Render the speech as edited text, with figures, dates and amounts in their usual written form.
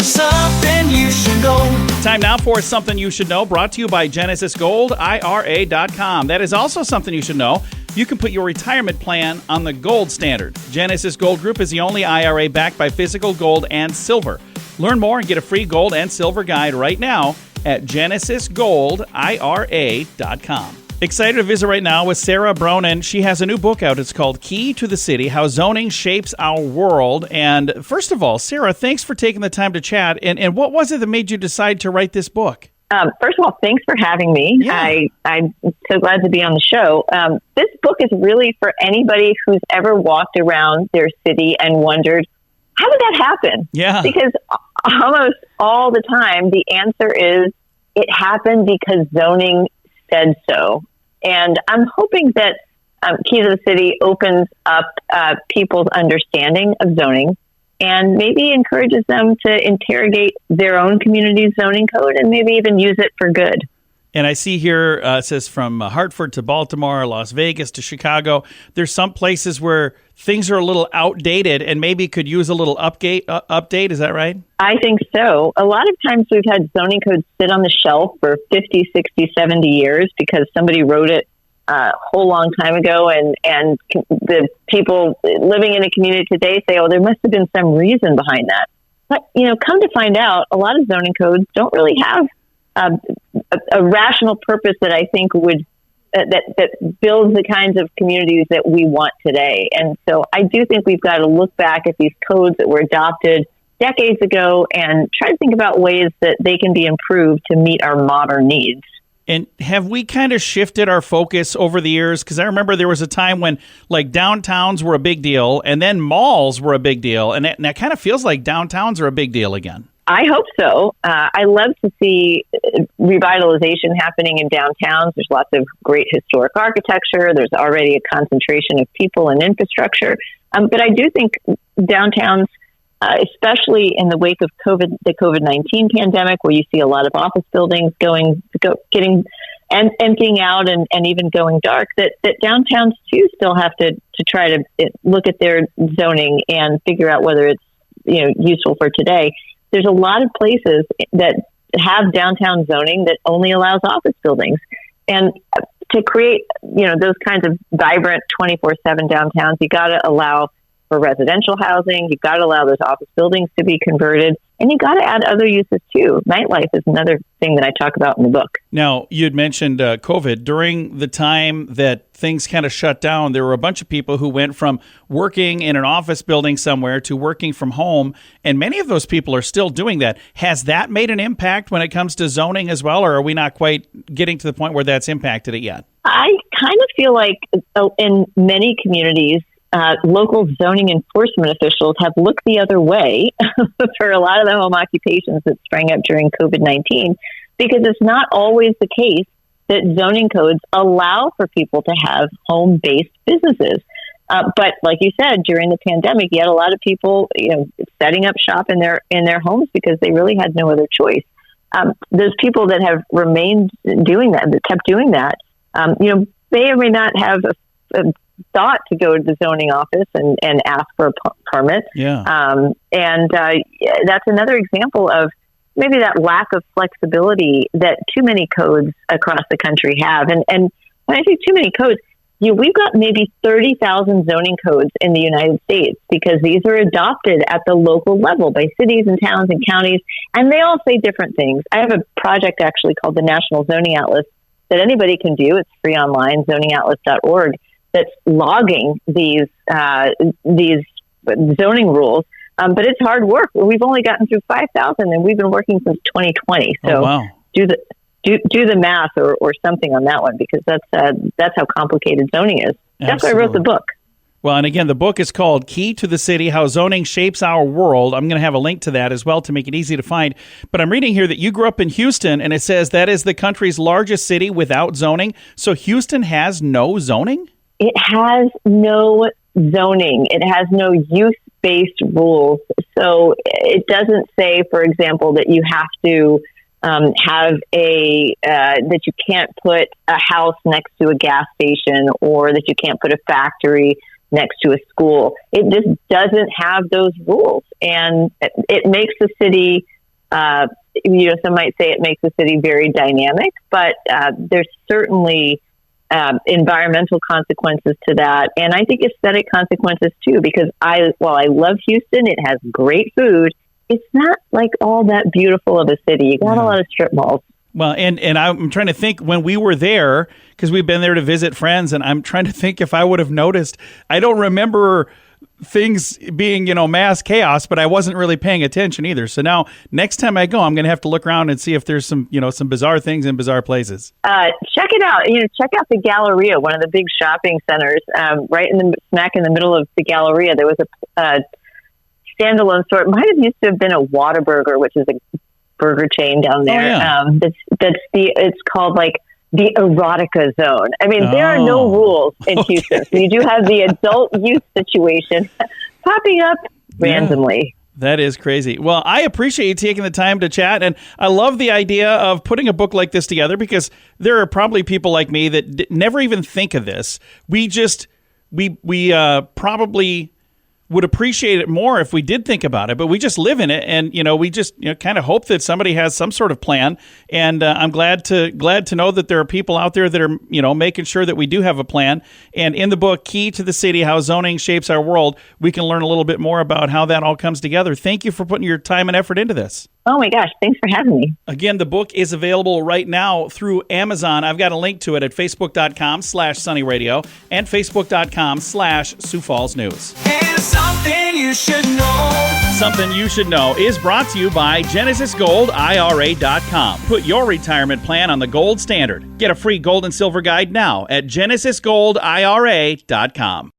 Something you should know. Time now for Something You Should Know, brought to you by GenesisGoldIRA.com. That is also something you should know. You can put your retirement plan on the gold standard. Genesis Gold Group is the only IRA backed by physical gold and silver. Learn more and get a free gold and silver guide right now at GenesisGoldIRA.com. Excited to visit right now with Sara Bronin. She has a new book out. It's called Key to the City, How Zoning Shapes Our World. And first of all, Sara, thanks for taking the time to chat. And what was it that made you decide to write this book? First of all, thanks for having me. Yeah. I'm so glad to be on the show. This book is really for anybody who's ever walked around their city and wondered, how did that happen? Yeah. Because almost all the time, the answer is it happened because zoning said so. And I'm hoping that Key to the City opens up people's understanding of zoning and maybe encourages them to interrogate their own community's zoning code and maybe even use it for good. And I see here, it says from Hartford to Baltimore, Las Vegas to Chicago. There's some places where things are a little outdated and maybe could use a little update. Is that right? I think so. A lot of times we've had zoning codes sit on the shelf for 50, 60, 70 years because somebody wrote it a whole long time ago. And the people living in a community today say, oh, there must have been some reason behind that. But, come to find out, a lot of zoning codes don't really have a rational purpose that I think would that builds the kinds of communities that we want today. And so I do think we've got to look back at these codes that were adopted decades ago and try to think about ways that they can be improved to meet our modern needs. And have we kind of shifted our focus over the years? Because I remember there was a time when like downtowns were a big deal and then malls were a big deal. And that kind of feels like downtowns are a big deal again. I hope so. I love to see revitalization happening in downtowns. There's lots of great historic architecture. There's already a concentration of people and infrastructure. But I do think downtowns, especially in the wake of the COVID-19 pandemic, where you see a lot of office buildings getting emptying out and even going dark, that downtowns too still have to try to look at their zoning and figure out whether it's useful for today. There's a lot of places that have downtown zoning that only allows office buildings. And to create, those kinds of vibrant 24/7 downtowns, you got to allow for residential housing. You've got to allow those office buildings to be converted. And you got to add other uses too. Nightlife is another thing that I talk about in the book. Now, you had mentioned COVID. During the time that things kind of shut down, there were a bunch of people who went from working in an office building somewhere to working from home. And many of those people are still doing that. Has that made an impact when it comes to zoning as well? Or are we not quite getting to the point where that's impacted it yet? I kind of feel like in many communities, local zoning enforcement officials have looked the other way for a lot of the home occupations that sprang up during COVID-19, because it's not always the case that zoning codes allow for people to have home-based businesses. But like you said, during the pandemic, you had a lot of people, setting up shop in their homes because they really had no other choice. Those people that have remained doing that, that kept doing that, may or may not have a thought to go to the zoning office and ask for a permit. Yeah. That's another example of maybe that lack of flexibility that too many codes across the country have. And when I say too many codes, we've got maybe 30,000 zoning codes in the United States because these are adopted at the local level by cities and towns and counties, and they all say different things. I have a project actually called the National Zoning Atlas that anybody can do. It's free online, zoningatlas.org. That's logging these zoning rules, but it's hard work. We've only gotten through 5,000, and we've been working since 2020. So wow. do the math or something on that one, because that's how complicated zoning is. Absolutely. That's why I wrote the book. Well, and again, the book is called Key to the City, How Zoning Shapes Our World. I'm going to have a link to that as well to make it easy to find. But I'm reading here that you grew up in Houston, and it says that is the country's largest city without zoning. So Houston has no zoning? It has no zoning. It has no use-based rules. So it doesn't say, for example, that you have to have that you can't put a house next to a gas station, or that you can't put a factory next to a school. It just doesn't have those rules. And it makes the city Some might say it makes the city very dynamic, but there's certainly environmental consequences to that, and I think aesthetic consequences too. Because while I love Houston, it has great food. It's not like all that beautiful of a city. You got a lot of strip malls. Well, and I'm trying to think when we were there, because we've been there to visit friends, and I'm trying to think if I would have noticed. I don't remember things being, mass chaos, but I wasn't really paying attention either. So now next time I go, I'm going to have to look around and see if there's some bizarre things in bizarre places. Check it out. Check out the Galleria, one of the big shopping centers, right smack in the middle of the Galleria. There was a standalone store. It might have used to have been a Whataburger, which is a burger chain down there. Oh, yeah. It's called like the erotica zone. I mean, there are no rules in Houston. So you do have the adult youth situation popping up randomly. That is crazy. Well, I appreciate you taking the time to chat, and I love the idea of putting a book like this together, because there are probably people like me that never even think of this. We probably would appreciate it more if we did think about it, but we just live in it, and we just kind of hope that somebody has some sort of plan. And I'm glad to know that there are people out there that are making sure that we do have a plan. And in the book, Key to the City: How Zoning Shapes Our World, we can learn a little bit more about how that all comes together. Thank you for putting your time and effort into this. Oh my gosh, thanks for having me. Again, the book is available right now through Amazon. I've got a link to it at facebook.com/sunnyradio and facebook.com/Sioux Falls News. And something you should know. Something You Should Know is brought to you by GenesisGoldIRA.com. Put your retirement plan on the gold standard. Get a free gold and silver guide now at GenesisGoldIRA.com.